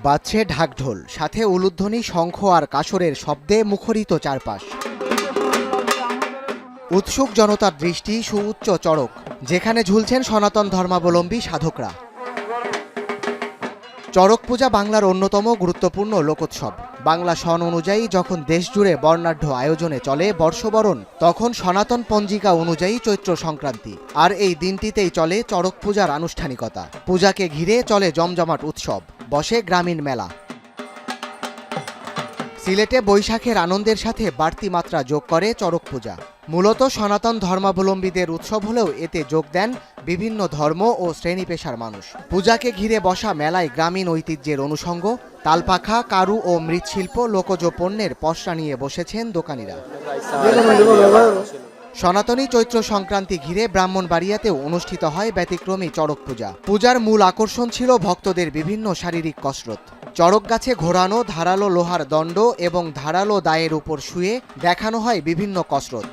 বাজছে ঢাকঢোল, সাথে উলুধ্বনি, শঙ্খ আর কাসরের শব্দে মুখরিত চারপাশ। উৎসুক জনতার দৃষ্টি সুউচ্চ চড়ক, যেখানে ঝুলছেন সনাতন ধর্মাবলম্বী সাধকরা। চড়ক পূজা বাংলার অন্যতম গুরুত্বপূর্ণ লোকোৎসব। বাংলা সন অনুযায়ী যখন দেশজুড়ে বর্ণাঢ্য আয়োজনে চলে বর্ষবরণ, তখন সনাতন পঞ্জিকা অনুযায়ী চৈত্র সংক্রান্তি। আর এই দিনটিতেই চলে চড়ক পূজার আনুষ্ঠানিকতা। পূজাকে ঘিরে চলে জমজমাট উৎসব, বসে গ্রামীণ মেলা। সিলেটে বৈশাখের আনন্দের সাথে বাড়তি মাত্রা যোগ করে চড়ক পূজা। মূলত সনাতন ধর্মাবলম্বীদের উৎসব হলেও এতে যোগ দেন বিভিন্ন ধর্ম ও শ্রেণী পেশার মানুষ। পূজাকে ঘিরে বসা মেলায় গ্রামীণ ঐতিহ্যের অনুষঙ্গ, তালপাখা, কারু ও মৃৎশিল্প, লোকজ পণ্যের পসরা নিয়ে বসেছেন দোকানিরা। সনাতনী চৈত্র সংক্রান্তি ঘিরে ব্রাহ্মণবাড়িয়াতেও অনুষ্ঠিত হয় ব্যতিক্রমী চড়ক পূজা। পূজার মূল আকর্ষণ ছিল ভক্তদের বিভিন্ন শারীরিক কসরত। চড়ক গাছে ঘোরানো, ধারালো লোহার দণ্ড এবং ধারালো দায়ের উপর শুয়ে দেখানো হয় বিভিন্ন কসরত।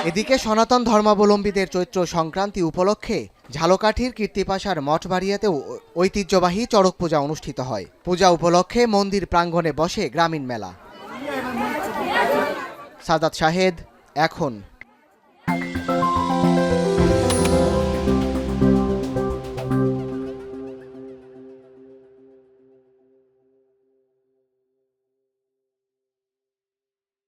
এদিকে সনাতন ধর্মাবলম্বীদের চৈত্র সংক্রান্তি উপলক্ষে ঝালকাঠির কীর্তিপাশার মঠবাড়িয়াতেও ঐতিহ্যবাহী চড়ক পূজা অনুষ্ঠিত হয়। পূজা উপলক্ষে মন্দির প্রাঙ্গণে বসে গ্রামীণ মেলা। সাদাত শাহেদ, এখন।